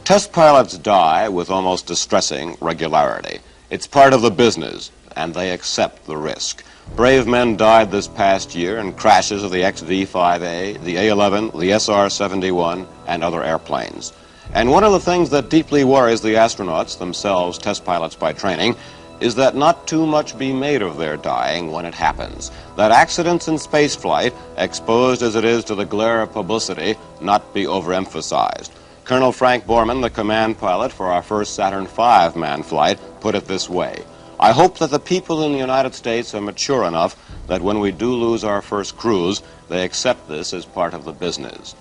Test pilots die with almost distressing regularity. It's part of the business, and they accept the risk. Brave men died this past year in crashes of the XV-5A, the A-11, the SR-71, and other airplanes. And one of the things that deeply worries the astronauts, themselves test pilots by training, is that not too much be made of their dying when it happens. That accidents in spaceflight, exposed as it is to the glare of publicity, not be overemphasized. Colonel Frank Borman, the command pilot for our first Saturn V manned flight, put it this way: I hope that the people in the United States are mature enough that when we do lose our first cruise, they accept this as part of the business.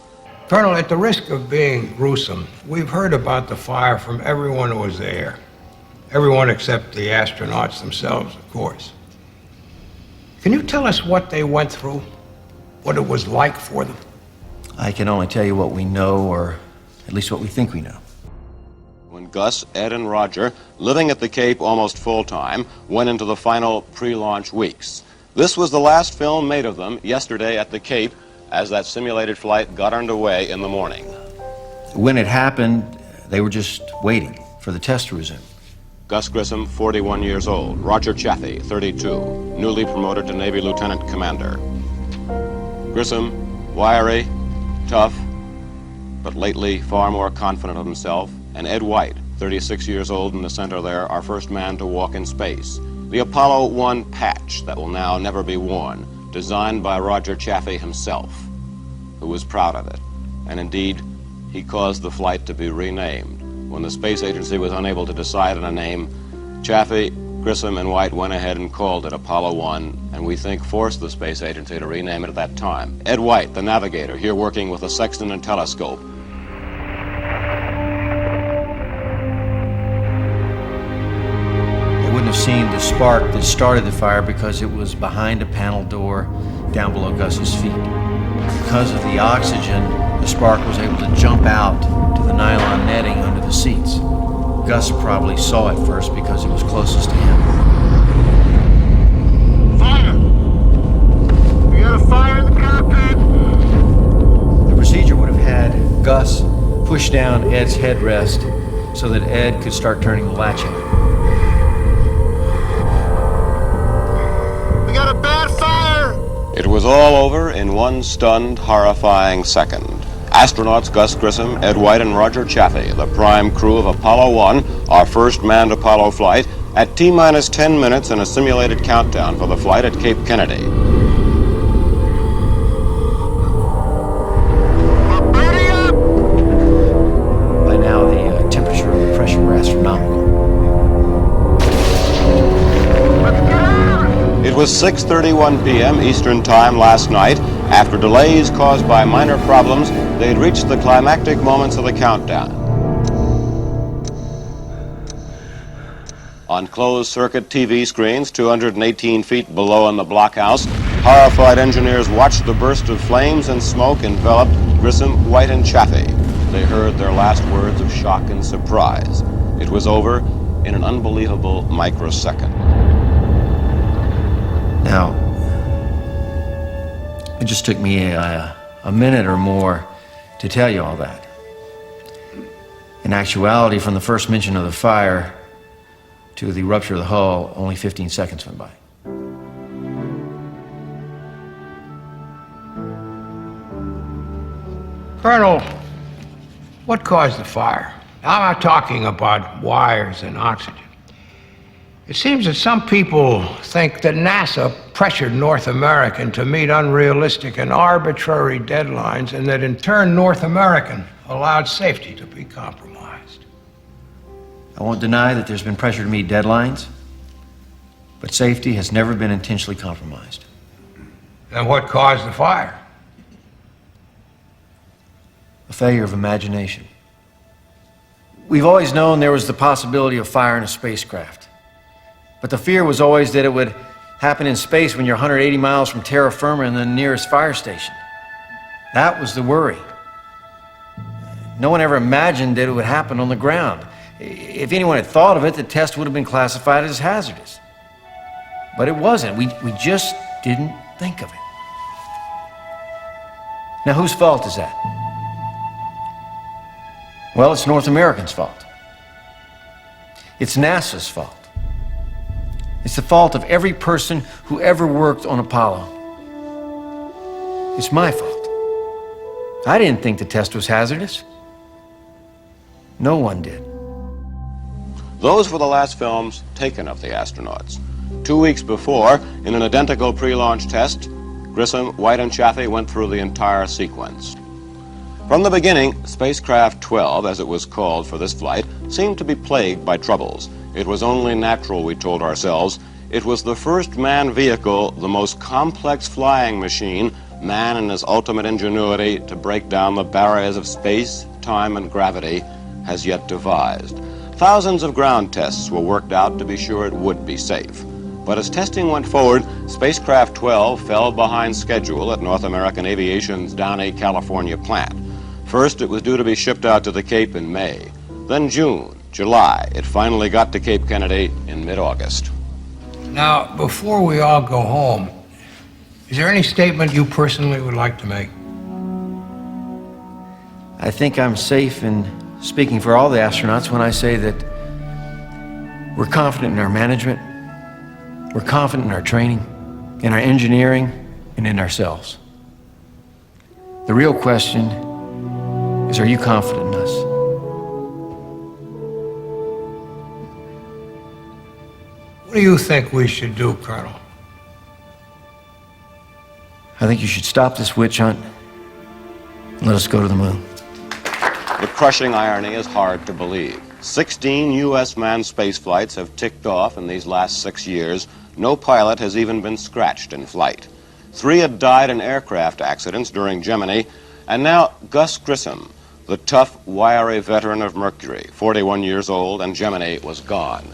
Colonel, at the risk of being gruesome, we've heard about the fire from everyone who was there. Everyone except the astronauts themselves, of course. Can you tell us what they went through? What it was like for them? I can only tell you what we know, or at least what we think we know. When Gus, Ed, and Roger, living at the Cape almost full-time, went into the final pre-launch weeks. This was the last film made of them yesterday at the Cape as that simulated flight got underway in the morning. When it happened, they were just waiting for the test to resume. Gus Grissom, 41 years old. Roger Chaffee, 32, newly promoted to Navy Lieutenant Commander. Grissom, wiry, tough, but lately far more confident of himself. And Ed White, 36 years old in the center there, our first man to walk in space. The Apollo 1 patch that will now never be worn, designed by Roger Chaffee himself, who was proud of it. And indeed, he caused the flight to be renamed. When the space agency was unable to decide on a name, Chaffee, Grissom, and White went ahead and called it Apollo 1, and we think forced the space agency to rename it at that time. Ed White, the navigator, here working with a sextant and telescope. They wouldn't have seen the spark that started the fire because it was behind a panel door down below Gus's feet. Because of the oxygen, the spark was able to jump out to the nylon netting under the seats. Gus probably saw it first because it was closest to him. Fire! We got a fire in the cockpit! The procedure would have had Gus push down Ed's headrest so that Ed could start turning the latch on. We got a bad fire! It was all over in one stunned, horrifying second. Astronauts Gus Grissom, Ed White, and Roger Chaffee, the prime crew of Apollo 1, our first manned Apollo flight, at T-minus 10 minutes in a simulated countdown for the flight at Cape Kennedy. Burning up! By now, the temperature and the pressure were astronomical. Let's get out! It was 6:31 p.m. Eastern Time last night. After delays caused by minor problems, they had reached the climactic moments of the countdown. On closed-circuit TV screens 218 feet below in the blockhouse, horrified engineers watched the burst of flames and smoke enveloped Grissom, White, and Chaffee. They heard their last words of shock and surprise. It was over in an unbelievable microsecond. Now, it just took me a minute or more to tell you all that. In actuality, from the first mention of the fire to the rupture of the hull, only 15 seconds went by. Colonel, what caused the fire? I'm not talking about wires and oxygen. It seems that some people think that NASA pressured North American to meet unrealistic and arbitrary deadlines, and that in turn North American allowed safety to be compromised. I won't deny that there's been pressure to meet deadlines, but safety has never been intentionally compromised. And what caused the fire? A failure of imagination. We've always known there was the possibility of fire in a spacecraft. But the fear was always that it would happen in space when you're 180 miles from terra firma and the nearest fire station. That was the worry. No one ever imagined that it would happen on the ground. If anyone had thought of it, the test would have been classified as hazardous. But it wasn't. We just didn't think of it. Now, whose fault is that? Well, it's North Americans' fault. It's NASA's fault. It's the fault of every person who ever worked on Apollo. It's my fault. I didn't think the test was hazardous. No one did. Those were the last films taken of the astronauts. 2 weeks before, in an identical pre-launch test, Grissom, White, and Chaffee went through the entire sequence. From the beginning, Spacecraft 12, as it was called for this flight, seemed to be plagued by troubles. It was only natural, we told ourselves. It was the first manned vehicle, the most complex flying machine, man in his ultimate ingenuity to break down the barriers of space, time, and gravity, has yet devised. Thousands of ground tests were worked out to be sure it would be safe. But as testing went forward, Spacecraft 12 fell behind schedule at North American Aviation's Downey, California plant. First, it was due to be shipped out to the Cape in May. Then June, July, it finally got to Cape Kennedy in mid-August. Now, before we all go home, is there any statement you personally would like to make? I think I'm safe in speaking for all the astronauts when I say that we're confident in our management, we're confident in our training, in our engineering, and in ourselves. The real question is, are you confident in us? What do you think we should do, Colonel? I think you should stop this witch hunt and let us go to the moon. The crushing irony is hard to believe. 16 U.S. manned space flights have ticked off in these last 6 years. No pilot has even been scratched in flight. 3 had died in aircraft accidents during Gemini, and now Gus Grissom, the tough, wiry veteran of Mercury, 41 years old, and Gemini was gone.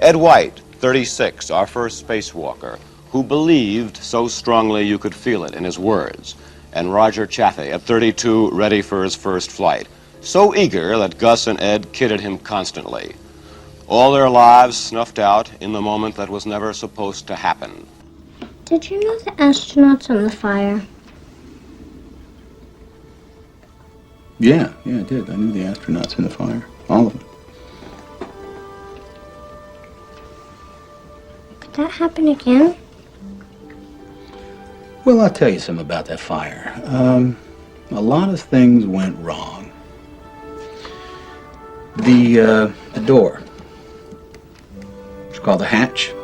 Ed White, 36, our first spacewalker, who believed so strongly you could feel it in his words. And Roger Chaffee, at 32, ready for his first flight. So eager that Gus and Ed kidded him constantly. All their lives snuffed out in the moment that was never supposed to happen. Did you know the astronauts on the fire? Yeah, I did. I knew the astronauts in the fire. All of them. Could that happen again? Well, I'll tell you something about that fire. A lot of things went wrong. The door, it's called the hatch.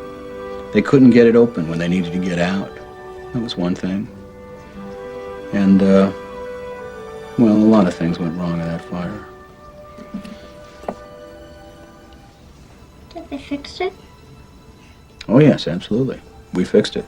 They couldn't get it open when they needed to get out. That was one thing. And, well, a lot of things went wrong in that fire. Did they fix it? Oh, yes, absolutely. We fixed it.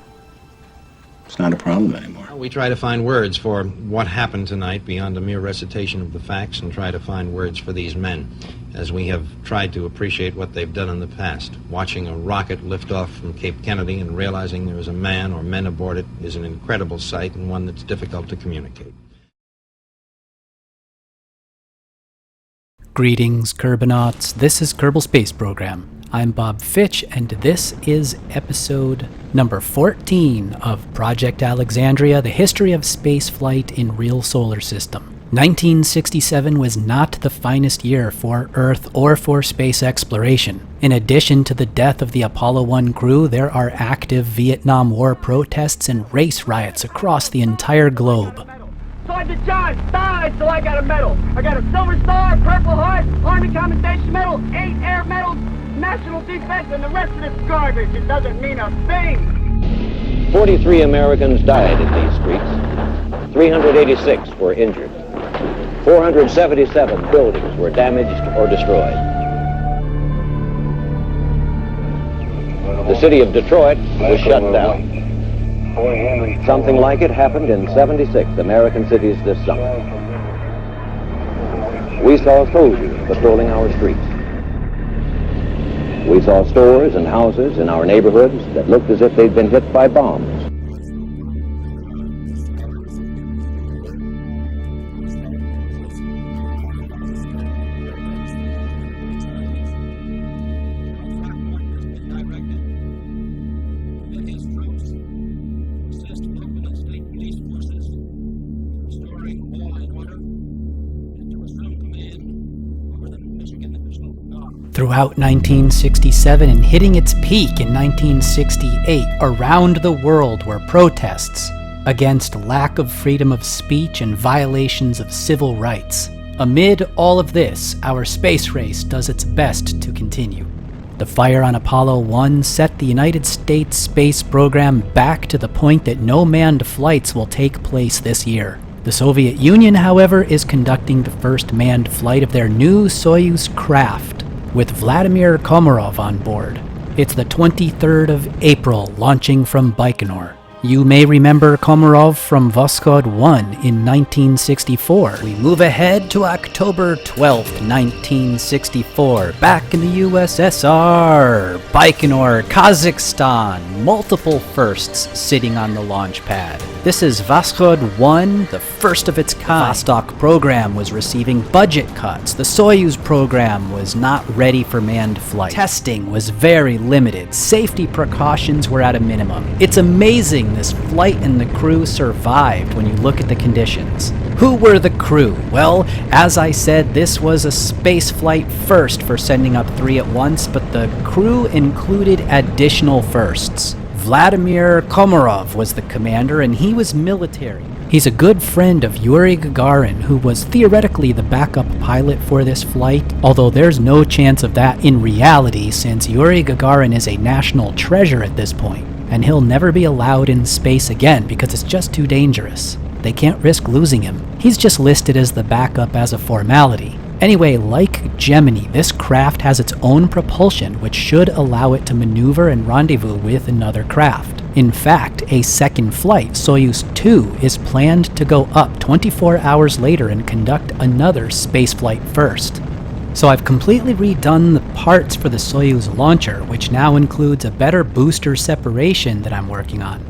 It's not a problem anymore. We try to find words for what happened tonight beyond a mere recitation of the facts, and try to find words for these men, as we have tried to appreciate what they've done in the past. Watching a rocket lift off from Cape Kennedy and realizing there is a man or men aboard it is an incredible sight, and one that's difficult to communicate. Greetings, Kerbonauts. This is Kerbal Space Program. I'm Bob Fitch, and this is episode number 14 of Project Alexandria, the history of spaceflight in real solar system. 1967 was not the finest year for Earth or for space exploration. In addition to the death of the Apollo 1 crew, there are active Vietnam War protests and race riots across the entire globe. So I did John, died, so I got a medal. I got a Silver Star, Purple Heart, Army Commendation Medal, 8 Air Medals, National Defense, and the rest of this garbage. It doesn't mean a thing. 43 Americans died in these streets. 386 were injured. 477 buildings were damaged or destroyed. The city of Detroit was shut down. Something like it happened in 76 American cities this summer. We saw soldiers patrolling our streets. We saw stores and houses in our neighborhoods that looked as if they'd been hit by bombs. Throughout 1967 and hitting its peak in 1968, around the world were protests against lack of freedom of speech and violations of civil rights. Amid all of this, our space race does its best to continue. The fire on Apollo 1 set the United States space program back to the point that no manned flights will take place this year. The Soviet Union, however, is conducting the first manned flight of their new Soyuz craft, with Vladimir Komarov on board. It's the 23rd of April, launching from Baikonur. You may remember Komarov from Voskhod 1 in 1964. We move ahead to October 12th, 1964, back in the USSR. Baikonur, Kazakhstan, multiple firsts sitting on the launch pad. This is Voskhod 1, the first of its kind. The Vostok program was receiving budget cuts. The Soyuz program was not ready for manned flight. Testing was very limited. Safety precautions were at a minimum. It's amazing this flight and the crew survived when you look at the conditions. Who were the crew? Well, as I said, this was a spaceflight first for sending up 3 at once, but the crew included additional firsts. Vladimir Komarov was the commander, and he was military. He's a good friend of Yuri Gagarin, who was theoretically the backup pilot for this flight, although there's no chance of that in reality since Yuri Gagarin is a national treasure at this point, and he'll never be allowed in space again because it's just too dangerous. They can't risk losing him. He's just listed as the backup as a formality. Anyway, like Gemini, this craft has its own propulsion, which should allow it to maneuver and rendezvous with another craft. In fact, a second flight, Soyuz 2, is planned to go up 24 hours later and conduct another spaceflight first. So I've completely redone the parts for the Soyuz launcher, which now includes a better booster separation that I'm working on.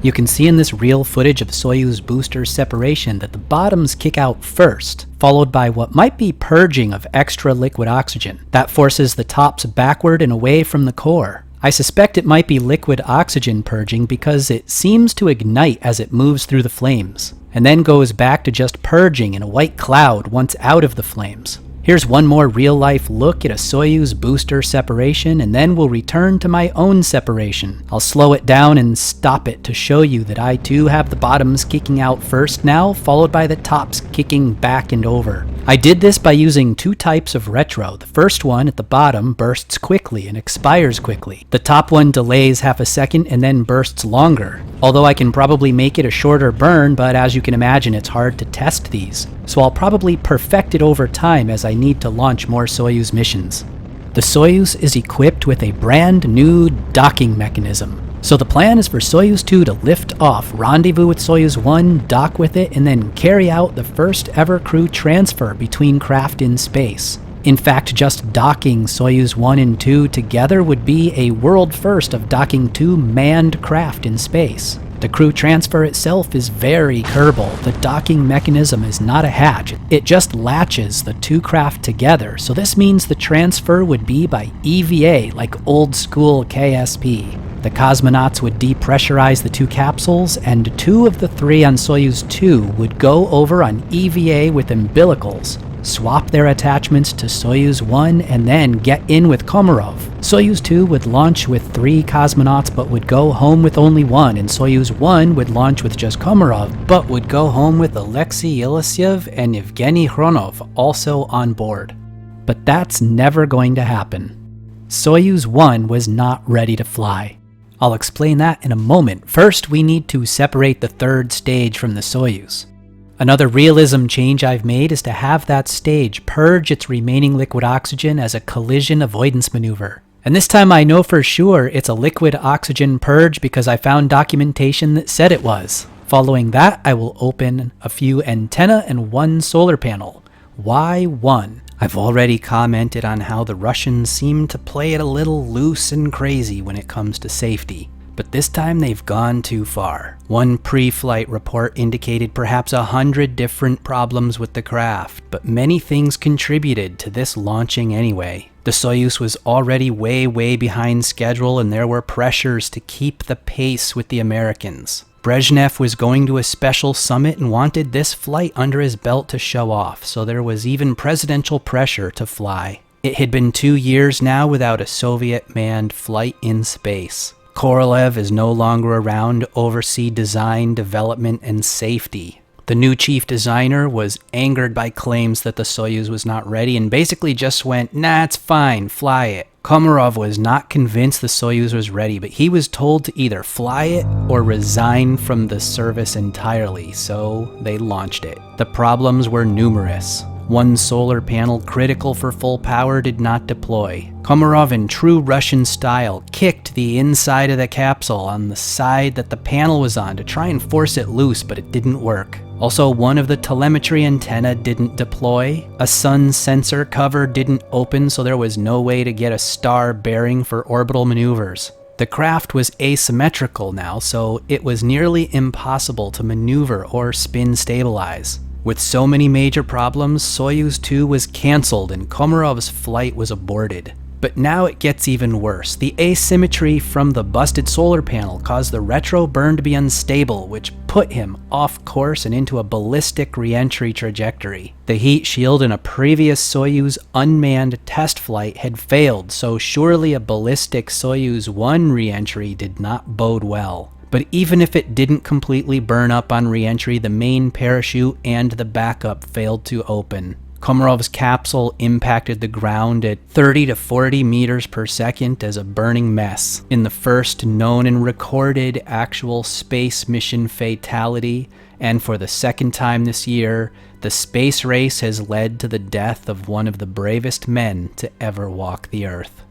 You can see in this real footage of Soyuz booster separation that the bottoms kick out first, followed by what might be purging of extra liquid oxygen. That forces the tops backward and away from the core. I suspect it might be liquid oxygen purging because it seems to ignite as it moves through the flames, and then goes back to just purging in a white cloud once out of the flames. Here's one more real-life look at a Soyuz booster separation, and then we'll return to my own separation. I'll slow it down and stop it to show you that I too have the bottoms kicking out first now, followed by the tops kicking back and over. I did this by using 2 types of retro. The first one at the bottom bursts quickly and expires quickly. The top one delays half a second and then bursts longer. Although I can probably make it a shorter burn, but as you can imagine, it's hard to test these. So I'll probably perfect it over time as I need to launch more Soyuz missions. The Soyuz is equipped with a brand new docking mechanism. So the plan is for Soyuz 2 to lift off, rendezvous with Soyuz 1, dock with it, and then carry out the first ever crew transfer between craft in space. In fact, just docking Soyuz 1 and 2 together would be a world first of docking 2 manned craft in space. The crew transfer itself is very Kerbal. The docking mechanism is not a hatch. It just latches the 2 craft together, so this means the transfer would be by EVA, like old school KSP. The cosmonauts would depressurize the 2 capsules, and 2 of the 3 on Soyuz 2 would go over on EVA with umbilicals, swap their attachments to Soyuz 1, and then get in with Komarov. Soyuz 2 would launch with 3 cosmonauts but would go home with only 1, and Soyuz 1 would launch with just Komarov but would go home with Alexei Ilisyev and Evgeny Khronov also on board. But that's never going to happen. Soyuz 1 was not ready to fly. I'll explain that in a moment. First, we need to separate the 3rd stage from the Soyuz. Another realism change I've made is to have that stage purge its remaining liquid oxygen as a collision avoidance maneuver. And this time I know for sure it's a liquid oxygen purge because I found documentation that said it was. Following that, I will open a few antenna and 1 solar panel. Why 1? I've already commented on how the Russians seem to play it a little loose and crazy when it comes to safety. But this time they've gone too far. One pre-flight report indicated perhaps 100 different problems with the craft, but many things contributed to this launching anyway. The Soyuz was already way behind schedule, and there were pressures to keep the pace with the Americans. Brezhnev was going to a special summit and wanted this flight under his belt to show off, so there was even presidential pressure to fly. It had been 2 years now without a Soviet-manned flight in space. Korolev is no longer around to oversee design, development, and safety. The new chief designer was angered by claims that the Soyuz was not ready and basically just went, "Nah, it's fine, fly it." Komarov was not convinced the Soyuz was ready, but he was told to either fly it or resign from the service entirely, so they launched it. The problems were numerous. One solar panel critical for full power did not deploy. Komarov, in true Russian style, kicked the inside of the capsule on the side that the panel was on to try and force it loose, but it didn't work. Also, one of the telemetry antenna didn't deploy. A sun sensor cover didn't open, so there was no way to get a star bearing for orbital maneuvers. The craft was asymmetrical now, so it was nearly impossible to maneuver or spin stabilize. With so many major problems, Soyuz 2 was cancelled and Komarov's flight was aborted. But now it gets even worse. The asymmetry from the busted solar panel caused the retro burn to be unstable, which put him off course and into a ballistic re-entry trajectory. The heat shield in a previous Soyuz unmanned test flight had failed, so surely a ballistic Soyuz 1 re-entry did not bode well. But even if it didn't completely burn up on re-entry, the main parachute and the backup failed to open. Komarov's capsule impacted the ground at 30 to 40 meters per second as a burning mess. In the first known and recorded actual space mission fatality, and for the second time this year, the space race has led to the death of one of the bravest men to ever walk the Earth.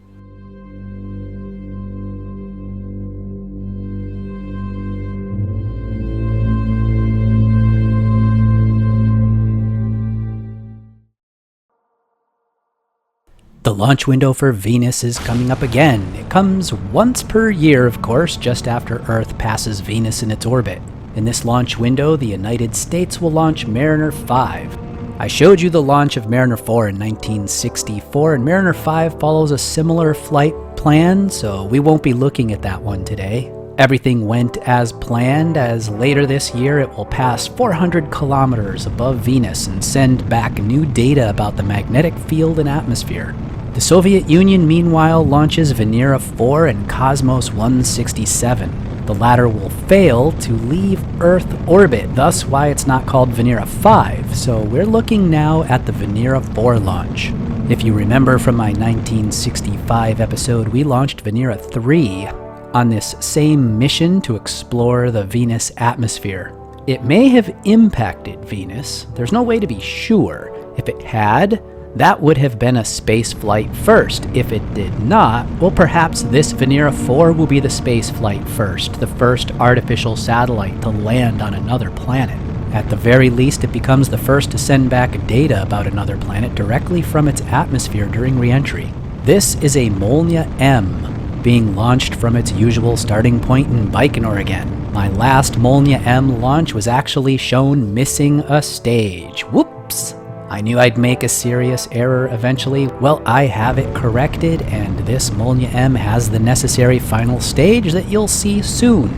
The launch window for Venus is coming up again. It comes once per year, of course, just after Earth passes Venus in its orbit. In this launch window, the United States will launch Mariner 5. I showed you the launch of Mariner 4 in 1964, and Mariner 5 follows a similar flight plan, so we won't be looking at that one today. Everything went as planned, as later this year it will pass 400 kilometers above Venus and send back new data about the magnetic field and atmosphere. The Soviet Union, meanwhile, launches Venera 4 and Cosmos 167. The latter will fail to leave Earth orbit, thus why it's not called Venera 5, so we're looking now at the Venera 4 launch. If you remember from my 1965 episode, we launched Venera 3 on this same mission to explore the Venus atmosphere. It may have impacted Venus, there's no way to be sure. If it had, that would have been a space flight first. If it did not, well, perhaps this Venera 4 will be the space flight first, the first artificial satellite to land on another planet. At the very least, it becomes the first to send back data about another planet directly from its atmosphere during re-entry. This is a Molniya M, being launched from its usual starting point in Baikonur again. My last Molniya M launch was actually shown missing a stage. Whoops! I knew I'd make a serious error eventually. Well, I have it corrected, and this Molniya M has the necessary final stage that you'll see soon.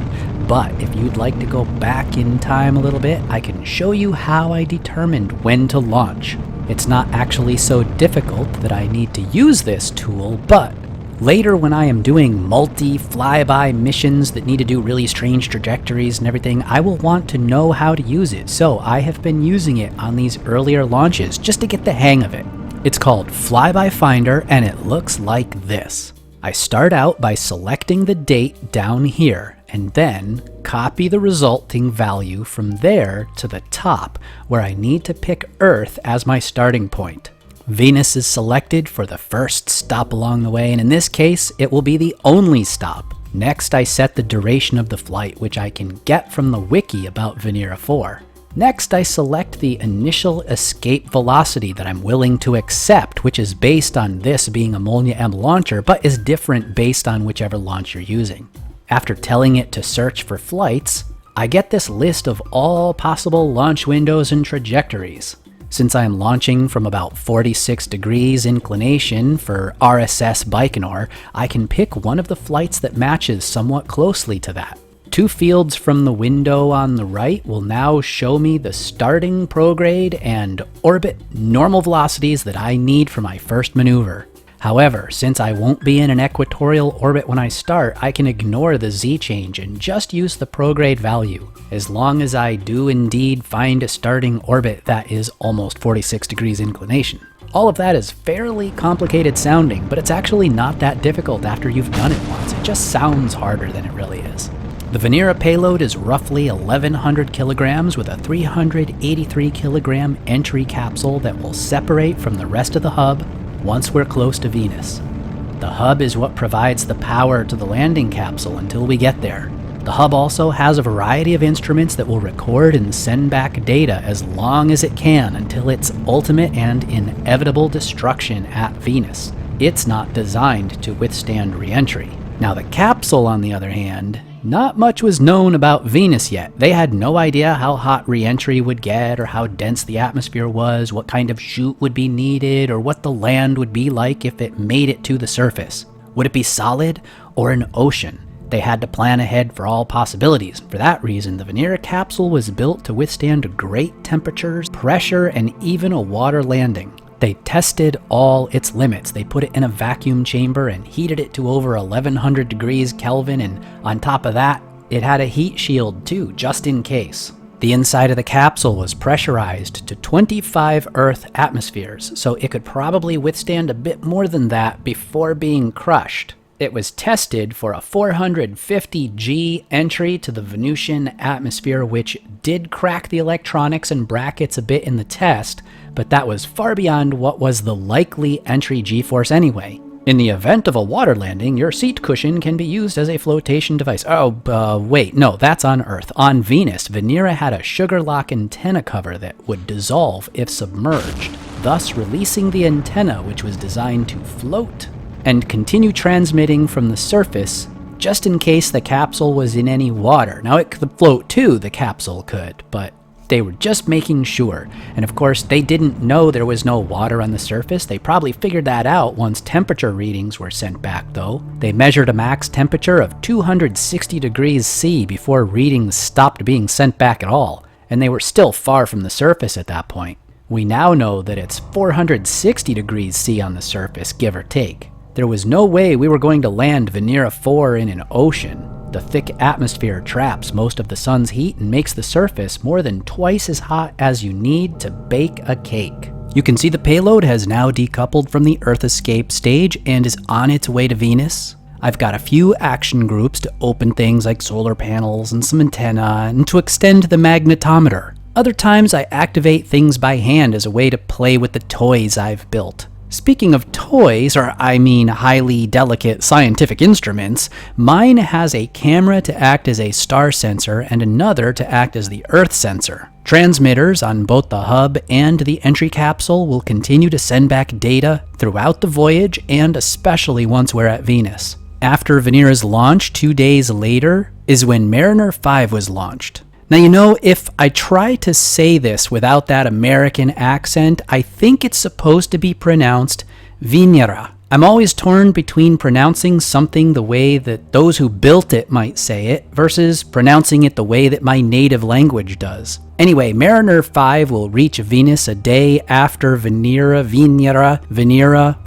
But if you'd like to go back in time a little bit, I can show you how I determined when to launch. It's not actually so difficult that I need to use this tool, but later when I am doing multi-flyby missions that need to do really strange trajectories and everything, I will want to know how to use it, so I have been using it on these earlier launches just to get the hang of it. It's called Flyby Finder, and it looks like this. I start out by selecting the date down here, and then copy the resulting value from there to the top, where I need to pick Earth as my starting point. Venus is selected for the first stop along the way, and in this case, it will be the only stop. Next, I set the duration of the flight, which I can get from the wiki about Venera 4. Next, I select the initial escape velocity that I'm willing to accept, which is based on this being a Molniya M launcher, but is different based on whichever launch you're using. After telling it to search for flights, I get this list of all possible launch windows and trajectories. Since I am launching from about 46 degrees inclination for RSS Baikonur, I can pick one of the flights that matches somewhat closely to that. Two fields from the window on the right will now show me the starting prograde and orbit normal velocities that I need for my first maneuver. However, since I won't be in an equatorial orbit when I start, I can ignore the z change and just use the prograde value, as long as I do indeed find a starting orbit that is almost 46 degrees inclination. All of that is fairly complicated sounding, but it's actually not that difficult after you've done it once. It just sounds harder than it really is. The Venera payload is roughly 1,100 kilograms with a 383 kilogram entry capsule that will separate from the rest of the hub once we're close to Venus. The hub is what provides the power to the landing capsule until we get there. The hub also has a variety of instruments that will record and send back data as long as it can until its ultimate and inevitable destruction at Venus. It's not designed to withstand re-entry. Now the capsule, on the other hand, not much was known about Venus yet. They had no idea how hot re-entry would get, or how dense the atmosphere was, what kind of chute would be needed, or what the land would be like if it made it to the surface. Would it be solid or an ocean? They had to plan ahead for all possibilities. For that reason, the Venera capsule was built to withstand great temperatures, pressure, and even a water landing. They tested all its limits. They put it in a vacuum chamber and heated it to over 1100 degrees Kelvin, and on top of that, it had a heat shield too, just in case. The inside of the capsule was pressurized to 25 Earth atmospheres, so it could probably withstand a bit more than that before being crushed. It was tested for a 450 G entry to the Venusian atmosphere, which did crack the electronics and brackets a bit in the test, but that was far beyond what was the likely entry G-force anyway. In the event of a water landing, your seat cushion can be used as a flotation device. Wait, no, that's on Earth. On Venus, Venera had a sugar lock antenna cover that would dissolve if submerged, thus releasing the antenna, which was designed to float and continue transmitting from the surface just in case the capsule was in any water. Now it could float too, the capsule could, but they were just making sure. And of course, they didn't know there was no water on the surface. They probably figured that out once temperature readings were sent back though. They measured a max temperature of 260 degrees C before readings stopped being sent back at all, and they were still far from the surface at that point. We now know that it's 460 degrees C on the surface, give or take. There was no way we were going to land Venera 4 in an ocean. The thick atmosphere traps most of the sun's heat and makes the surface more than twice as hot as you need to bake a cake. You can see the payload has now decoupled from the Earth escape stage and is on its way to Venus. I've got a few action groups to open things like solar panels and some antenna, and to extend the magnetometer. Other times I activate things by hand as a way to play with the toys I've built. Speaking of toys, or I mean highly delicate scientific instruments, mine has a camera to act as a star sensor and another to act as the Earth sensor. Transmitters on both the hub and the entry capsule will continue to send back data throughout the voyage, and especially once we're at Venus. After Venera's launch 2 days later is when Mariner 5 was launched. Now, you know, if I try to say this without that American accent, I think it's supposed to be pronounced Venera. I'm always torn between pronouncing something the way that those who built it might say it versus pronouncing it the way that my native language does. Anyway, Mariner 5 will reach Venus a day after Venera,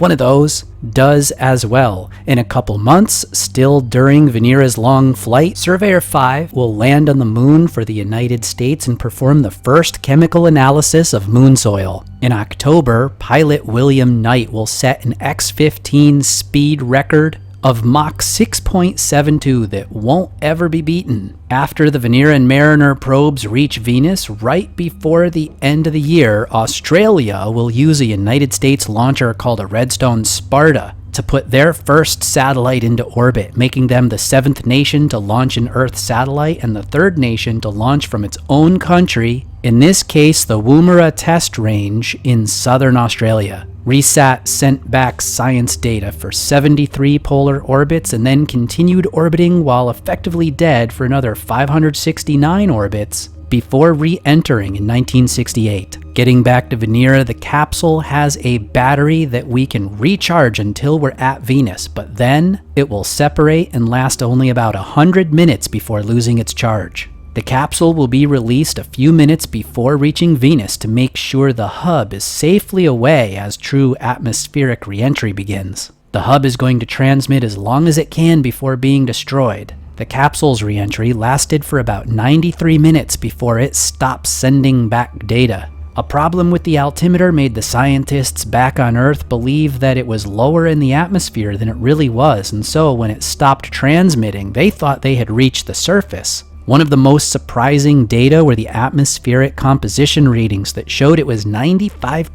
one of those, does as well. In a couple months, still during Venera's long flight, Surveyor 5 will land on the moon for the United States and perform the first chemical analysis of moon soil. In October, pilot William Knight will set an X-15 speed record of Mach 6.72 that won't ever be beaten. After the Venera and Mariner probes reach Venus, right before the end of the year, Australia will use a United States launcher called a Redstone Sparta to put their first satellite into orbit, making them the 7th nation to launch an Earth satellite and the 3rd nation to launch from its own country, in this case the Woomera Test Range in southern Australia. RESAT sent back science data for 73 polar orbits and then continued orbiting while effectively dead for another 569 orbits before re-entering in 1968. Getting back to Venera, the capsule has a battery that we can recharge until we're at Venus, but then it will separate and last only about 100 minutes before losing its charge. The capsule will be released a few minutes before reaching Venus to make sure the hub is safely away as true atmospheric re-entry begins. The hub is going to transmit as long as it can before being destroyed. The capsule's re-entry lasted for about 93 minutes before it stopped sending back data. A problem with the altimeter made the scientists back on Earth believe that it was lower in the atmosphere than it really was, and so when it stopped transmitting, they thought they had reached the surface. One of the most surprising data were the atmospheric composition readings that showed it was 95%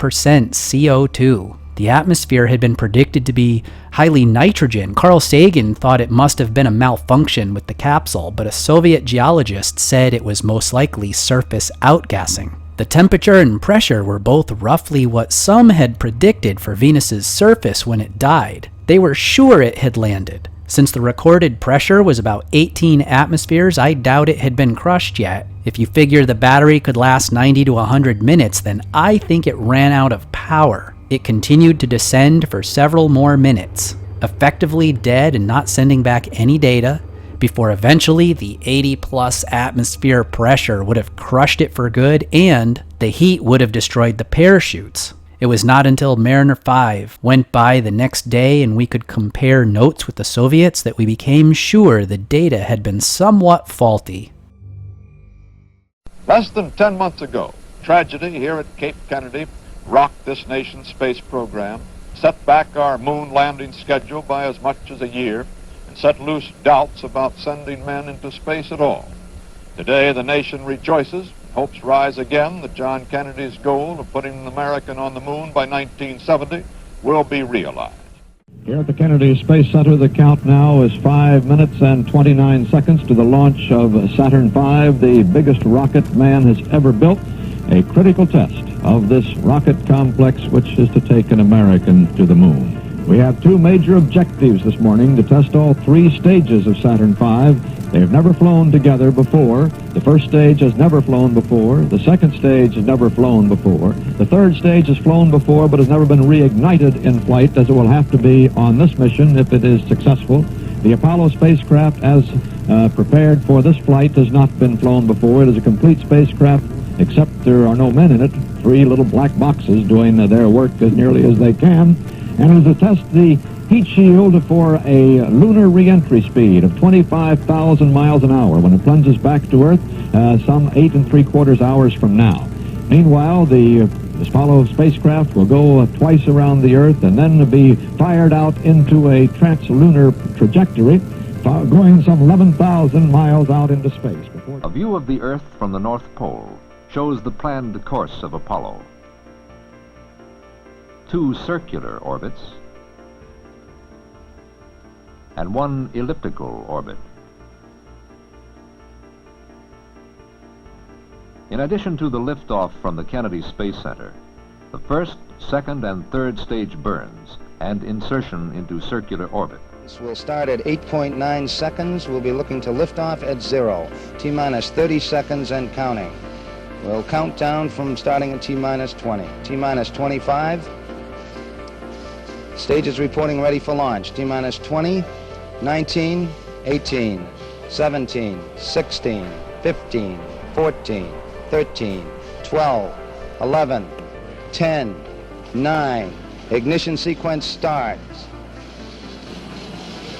CO2. The atmosphere had been predicted to be highly nitrogen. Carl Sagan thought it must have been a malfunction with the capsule, but a Soviet geologist said it was most likely surface outgassing. The temperature and pressure were both roughly what some had predicted for Venus's surface when it died. They were sure it had landed. Since the recorded pressure was about 18 atmospheres, I doubt it had been crushed yet. If you figure the battery could last 90 to 100 minutes, then I think it ran out of power. It continued to descend for several more minutes, effectively dead and not sending back any data, before eventually the 80-plus atmosphere pressure would have crushed it for good and the heat would have destroyed the parachutes. It was not until Mariner 5 went by the next day and we could compare notes with the Soviets that we became sure the data had been somewhat faulty. Less than 10 months ago, tragedy here at Cape Kennedy rocked this nation's space program, set back our moon landing schedule by as much as a year, and set loose doubts about sending men into space at all. Today, the nation rejoices. Hopes rise again that John Kennedy's goal of putting an American on the moon by 1970 will be realized. Here at the Kennedy Space Center, the count now is 5 minutes and 29 seconds to the launch of Saturn V, the biggest rocket man has ever built, a critical test of this rocket complex which is to take an American to the moon. We have two major objectives this morning: to test all three stages of Saturn V. They have never flown together before. The first stage has never flown before. The second stage has never flown before. The third stage has flown before but has never been reignited in flight, as it will have to be on this mission if it is successful. The Apollo spacecraft, as prepared for this flight, has not been flown before. It is a complete spacecraft, except there are no men in it. Three little black boxes doing their work as nearly as they can. And it is to test the heat shield for a lunar re-entry speed of 25,000 miles an hour when it plunges back to Earth some 8 3/4 hours from now. Meanwhile, the Apollo spacecraft will go twice around the Earth and then be fired out into a translunar trajectory, going some 11,000 miles out into space. A view of the Earth from the North Pole shows the planned course of Apollo. 2 circular orbits and 1 elliptical orbit. In addition to the liftoff from the Kennedy Space Center, the first, second, and third stage burns and insertion into circular orbit. We'll start at 8.9 seconds. We'll be looking to lift off at 0. T-minus 30 seconds and counting. We'll count down from starting at T-minus 20. T-minus 25. Stage is reporting ready for launch. T-minus 20, 19, 18, 17, 16, 15, 14, 13, 12, 11, 10, 9. Ignition sequence starts.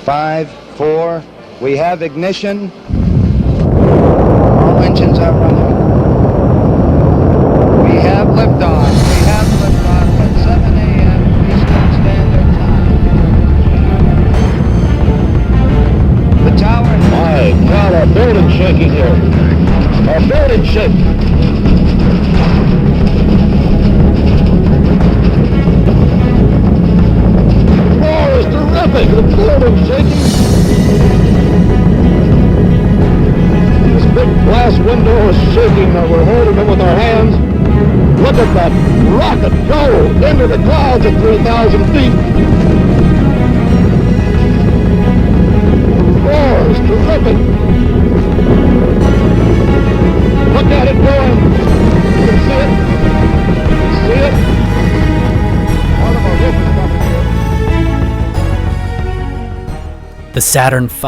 5, 4. We have ignition. All engines are running. We have liftoff. We have liftoff at 7 a.m. Eastern Standard Time. The tower... My God, our building's shaking here. Our building's shaking. Oh, it's terrific. The building's shaking. This big glass window is shaking. We're holding it with our hands. Look at that rocket go into the clouds at 3,000 feet. Oh, it's terrific. Look at it going. You can see it. See it? Part of our roof is coming here. The Saturn V,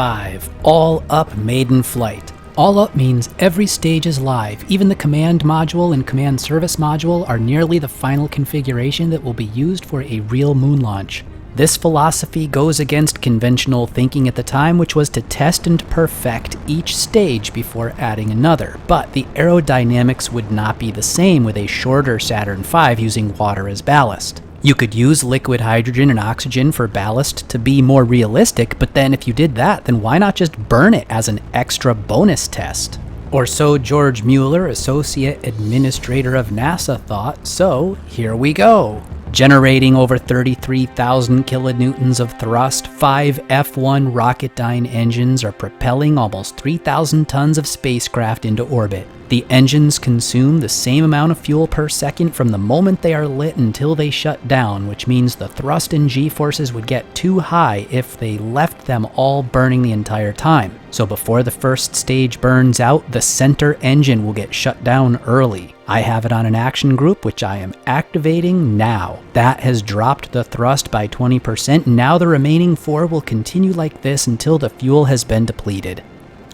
all-up maiden flight. All up means every stage is live. Even the command module and command service module are nearly the final configuration that will be used for a real moon launch. This philosophy goes against conventional thinking at the time, which was to test and perfect each stage before adding another, but the aerodynamics would not be the same with a shorter Saturn V using water as ballast. You could use liquid hydrogen and oxygen for ballast to be more realistic, but then if you did that, then why not just burn it as an extra bonus test? Or so George Mueller, Associate Administrator of NASA, thought, so here we go. Generating over 33,000 kilonewtons of thrust, 5 F-1 Rocketdyne engines are propelling almost 3,000 tons of spacecraft into orbit. The engines consume the same amount of fuel per second from the moment they are lit until they shut down, which means the thrust and g-forces would get too high if they left them all burning the entire time. So before the first stage burns out, the center engine will get shut down early. I have it on an action group, which I am activating now. That has dropped the thrust by 20%, and now the remaining 4 will continue like this until the fuel has been depleted.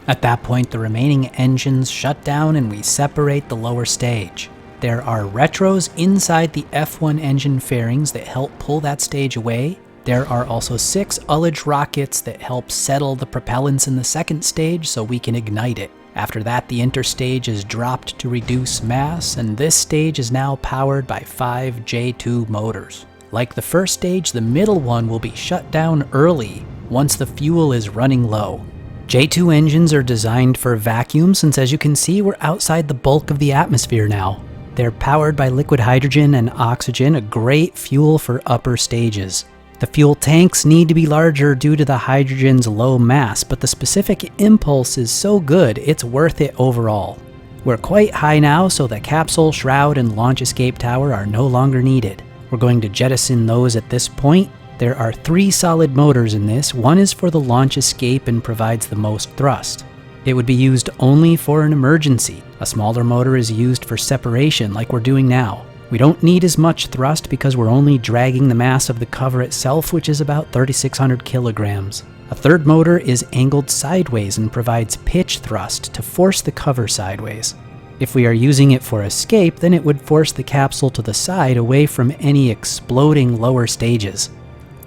At that point, the remaining engines shut down and we separate the lower stage. There are retros inside the F-1 engine fairings that help pull that stage away. There are also 6 ullage rockets that help settle the propellants in the second stage so we can ignite it. After that, the interstage is dropped to reduce mass, and this stage is now powered by 5 J2 motors. Like the first stage, the middle one will be shut down early once the fuel is running low. J2 engines are designed for vacuum since, as you can see, we're outside the bulk of the atmosphere now. They're powered by liquid hydrogen and oxygen, a great fuel for upper stages. The fuel tanks need to be larger due to the hydrogen's low mass, but the specific impulse is so good it's worth it overall. We're quite high now, so the capsule, shroud, and launch escape tower are no longer needed. We're going to jettison those at this point. There are 3 solid motors in this. One is for the launch escape and provides the most thrust. It would be used only for an emergency. A smaller motor is used for separation, like we're doing now. We don't need as much thrust because we're only dragging the mass of the cover itself, which is about 3,600 kilograms. A third motor is angled sideways and provides pitch thrust to force the cover sideways. If we are using it for escape, then it would force the capsule to the side away from any exploding lower stages.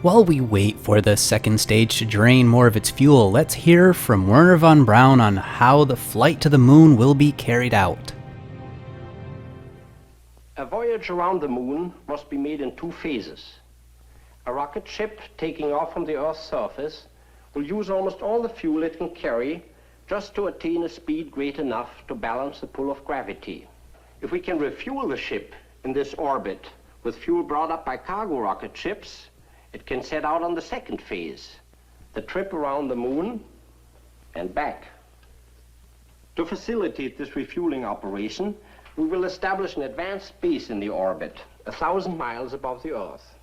While we wait for the second stage to drain more of its fuel, let's hear from Werner von Braun on how the flight to the moon will be carried out. A voyage around the moon must be made in 2 phases. A rocket ship taking off from the Earth's surface will use almost all the fuel it can carry just to attain a speed great enough to balance the pull of gravity. If we can refuel the ship in this orbit with fuel brought up by cargo rocket ships, it can set out on the second phase, the trip around the moon and back. To facilitate this refueling operation, we will establish an advanced base in the orbit, 1,000 miles above the Earth.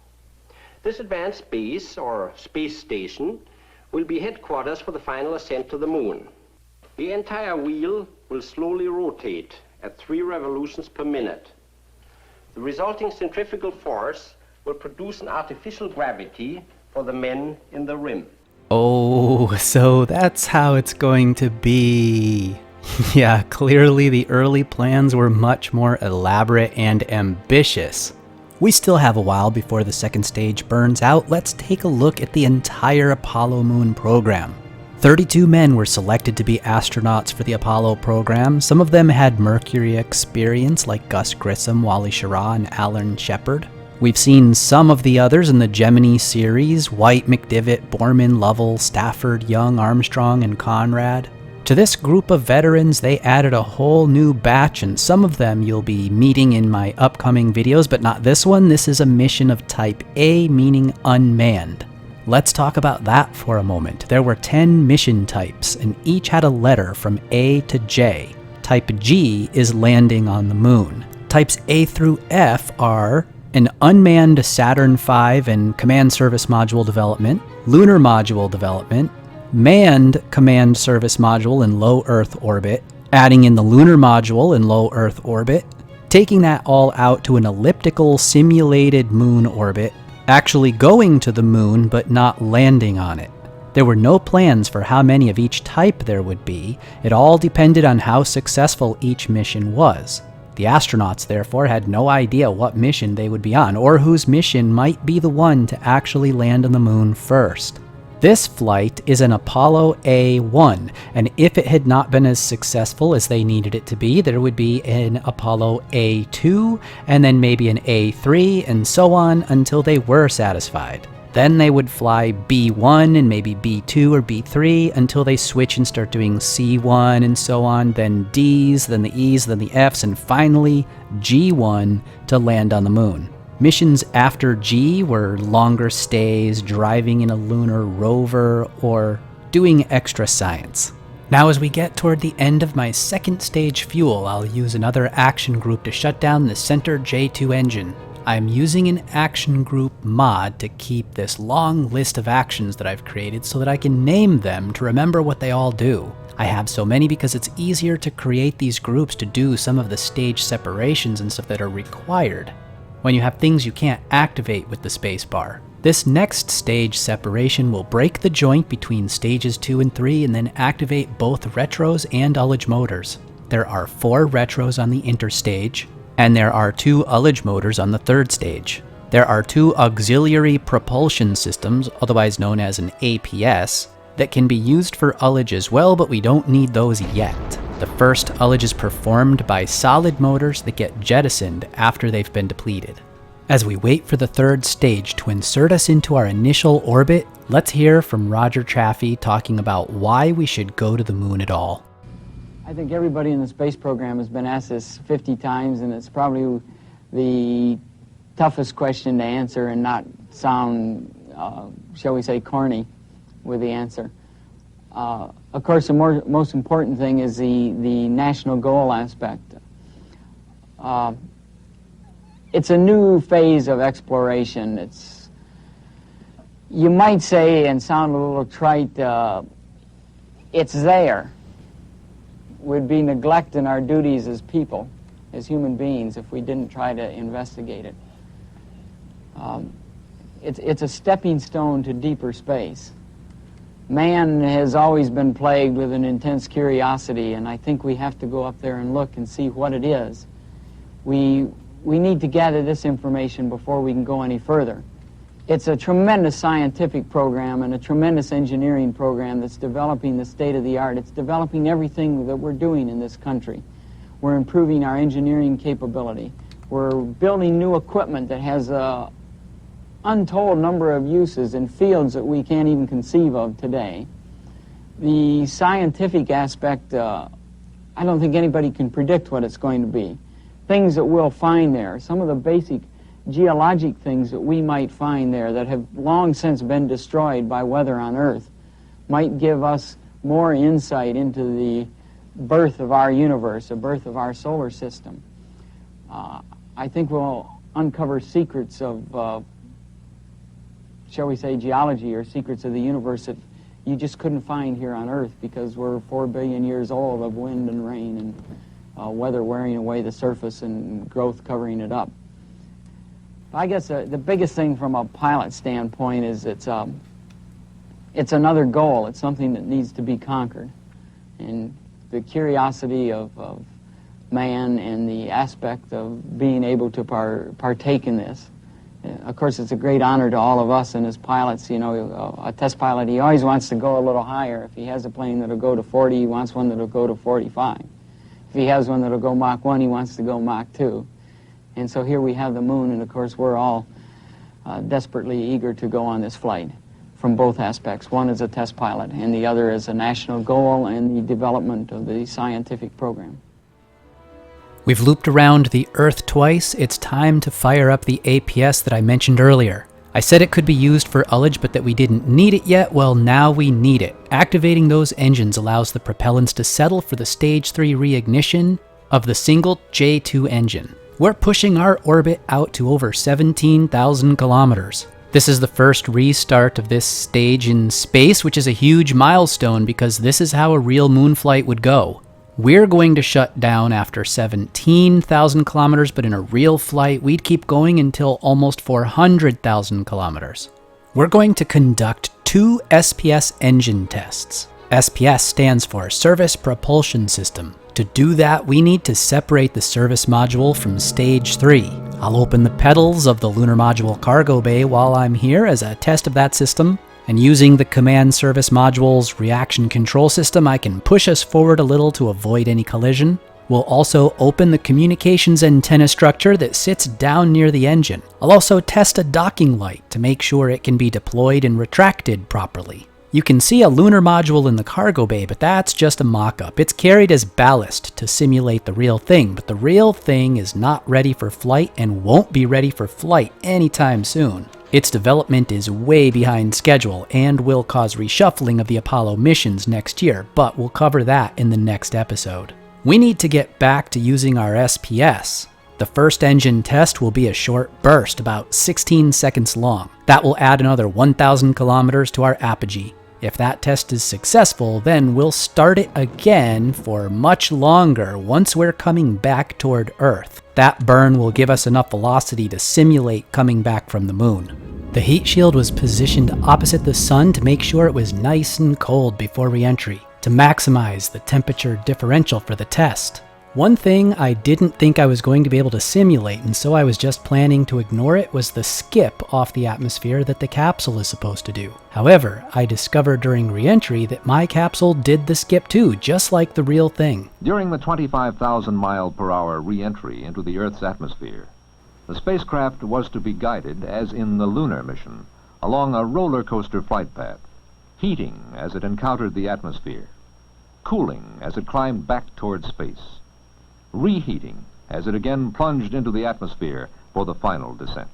This advanced base, or space station, will be headquarters for the final ascent to the moon. The entire wheel will slowly rotate at 3 revolutions per minute. The resulting centrifugal force will produce an artificial gravity for the men in the rim. Oh, so that's how it's going to be. Yeah, clearly the early plans were much more elaborate and ambitious. We still have a while before the second stage burns out. Let's take a look at the entire Apollo Moon program. 32 men were selected to be astronauts for the Apollo program. Some of them had Mercury experience, like Gus Grissom, Wally Schirra, and Alan Shepard. We've seen some of the others in the Gemini series: White, McDivitt, Borman, Lovell, Stafford, Young, Armstrong, and Conrad. To this group of veterans, they added a whole new batch, and some of them you'll be meeting in my upcoming videos, but not this one. This is a mission of Type A, meaning unmanned. Let's talk about that for a moment. There were 10 mission types, and each had a letter from A to J. Type G is landing on the moon. Types A through F are an unmanned Saturn V and command service module development, lunar module development, manned command service module in low Earth orbit, adding in the lunar module in low Earth orbit, taking that all out to an elliptical simulated moon orbit, actually going to the moon but not landing on it. There were no plans for how many of each type there would be. It all depended on how successful each mission was. The astronauts, therefore, had no idea what mission they would be on, or whose mission might be the one to actually land on the moon first. This flight is an Apollo A1, and if it had not been as successful as they needed it to be, there would be an Apollo A2, and then maybe an A3, and so on until they were satisfied. Then they would fly B1 and maybe B2 or B3 until they switch and start doing C1 and so on, then Ds, then the Es, then the Fs, and finally G1 to land on the moon. Missions after G were longer stays, driving in a lunar rover, or doing extra science. Now as we get toward the end of my second stage fuel, I'll use another action group to shut down the center J2 engine. I'm using an action group mod to keep this long list of actions that I've created so that I can name them to remember what they all do. I have so many because it's easier to create these groups to do some of the stage separations and stuff that are required when you have things you can't activate with the spacebar. This next stage separation will break the joint between stages 2 and 3 and then activate both retros and ullage motors. There are 4 retros on the interstage, and there are 2 ullage motors on the third stage. There are 2 auxiliary propulsion systems, otherwise known as an APS, that can be used for ullage as well, but we don't need those yet. The first ullage is performed by solid motors that get jettisoned after they've been depleted. As we wait for the third stage to insert us into our initial orbit, let's hear from Roger Chaffee talking about why we should go to the moon at all. I think everybody in the space program has been asked this 50 times, and it's probably the toughest question to answer and not sound, shall we say, corny with the answer. Of course, the most important thing is the national goal aspect. It's a new phase of exploration. You might say, and sound a little trite, it's there. We'd be neglecting our duties as people, as human beings, if we didn't try to investigate it. It's a stepping stone to deeper space. Man has always been plagued with an intense curiosity, and I think we have to go up there and look and see what it is. We need to gather this information before we can go any further. It's a tremendous scientific program and a tremendous engineering program that's developing the state-of-the-art. It's developing everything that we're doing in this country. We're improving our engineering capability. We're building new equipment that has an untold number of uses in fields that we can't even conceive of today. The scientific aspect, I don't think anybody can predict what it's going to be. Things that we'll find there, some of the basic geologic things that we might find there that have long since been destroyed by weather on Earth, might give us more insight into the birth of our universe, the birth of our solar system. I think we'll uncover secrets of, shall we say, geology, or secrets of the universe that you just couldn't find here on Earth because we're 4 billion years old of wind and rain and weather wearing away the surface and growth covering it up. I guess the biggest thing from a pilot standpoint is it's another goal. It's something that needs to be conquered. And the curiosity of man and the aspect of being able to partake in this. Of course, it's a great honor to all of us, and as pilots, you know, a test pilot, he always wants to go a little higher. If he has a plane that'll go to 40, he wants one that'll go to 45. If he has one that'll go Mach 1, he wants to go Mach 2. And so here we have the moon, and of course we're all desperately eager to go on this flight from both aspects. One is a test pilot, and the other is a national goal and the development of the scientific program. We've looped around the Earth twice. It's time to fire up the APS that I mentioned earlier. I said it could be used for ullage, but that we didn't need it yet. Well, now we need it. Activating those engines allows the propellants to settle for the Stage 3 reignition of the single J2 engine. We're pushing our orbit out to over 17,000 kilometers. This is the first restart of this stage in space, which is a huge milestone because this is how a real moon flight would go. We're going to shut down after 17,000 kilometers, but in a real flight, we'd keep going until almost 400,000 kilometers. We're going to conduct 2 SPS engine tests. SPS stands for Service Propulsion System. To do that, we need to separate the service module from Stage 3. I'll open the pedals of the Lunar Module cargo bay while I'm here as a test of that system, and using the Command Service Module's reaction control system, I can push us forward a little to avoid any collision. We'll also open the communications antenna structure that sits down near the engine. I'll also test a docking light to make sure it can be deployed and retracted properly. You can see a lunar module in the cargo bay, but that's just a mock-up. It's carried as ballast to simulate the real thing, but the real thing is not ready for flight and won't be ready for flight anytime soon. Its development is way behind schedule and will cause reshuffling of the Apollo missions next year, but we'll cover that in the next episode. We need to get back to using our SPS. The first engine test will be a short burst, about 16 seconds long. That will add another 1,000 kilometers to our apogee. If that test is successful, then we'll start it again for much longer once we're coming back toward Earth. That burn will give us enough velocity to simulate coming back from the moon. The heat shield was positioned opposite the sun to make sure it was nice and cold before re-entry, to maximize the temperature differential for the test. One thing I didn't think I was going to be able to simulate, and so I was just planning to ignore it, was the skip off the atmosphere that the capsule is supposed to do. However, I discovered during re-entry that my capsule did the skip too, just like the real thing. During the 25,000 mile per hour re-entry into the Earth's atmosphere, the spacecraft was to be guided, as in the lunar mission, along a roller coaster flight path, heating as it encountered the atmosphere, cooling as it climbed back toward space, reheating as it again plunged into the atmosphere for the final descent.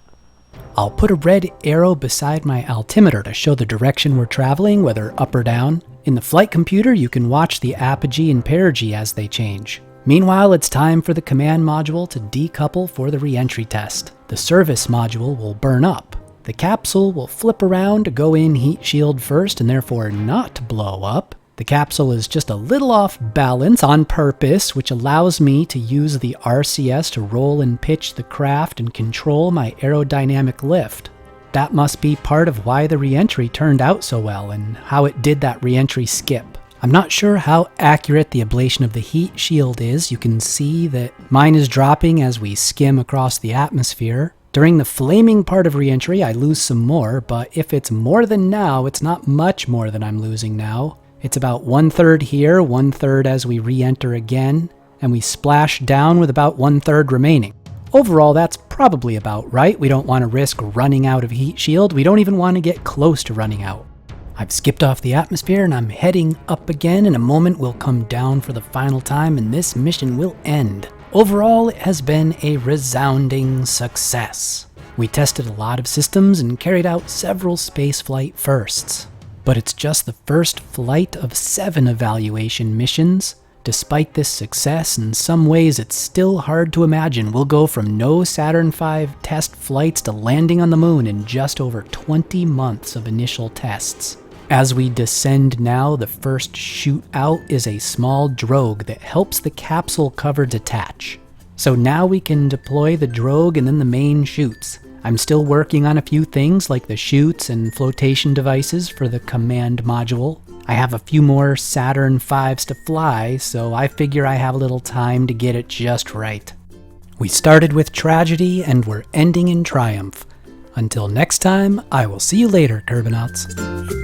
I'll put a red arrow beside my altimeter to show the direction we're traveling, whether up or down. In the flight computer, you can watch the apogee and perigee as they change. Meanwhile, it's time for the command module to decouple for the re-entry test. The service module will burn up. The capsule will flip around to go in heat shield first and therefore not blow up. The capsule is just a little off balance on purpose, which allows me to use the RCS to roll and pitch the craft and control my aerodynamic lift. That must be part of why the re-entry turned out so well and how it did that re-entry skip. I'm not sure how accurate the ablation of the heat shield is. You can see that mine is dropping as we skim across the atmosphere. During the flaming part of re-entry, I lose some more, but if it's more than now, it's not much more than I'm losing now. It's about 1/3 here, 1/3 as we re-enter again, and we splash down with about 1/3 remaining. Overall, that's probably about right. We don't want to risk running out of heat shield. We don't even want to get close to running out. I've skipped off the atmosphere and I'm heading up again. In a moment, we'll come down for the final time and this mission will end. Overall, it has been a resounding success. We tested a lot of systems and carried out several spaceflight firsts. But it's just the first flight of 7 evaluation missions. Despite this success, in some ways it's still hard to imagine we'll go from no Saturn V test flights to landing on the moon in just over 20 months of initial tests. As we descend now, the first chute out is a small drogue that helps the capsule cover detach. So now we can deploy the drogue and then the main chutes. I'm still working on a few things like the chutes and flotation devices for the command module. I have a few more Saturn V's to fly, so I figure I have a little time to get it just right. We started with tragedy and we're ending in triumph. Until next time, I will see you later, Kerbonauts.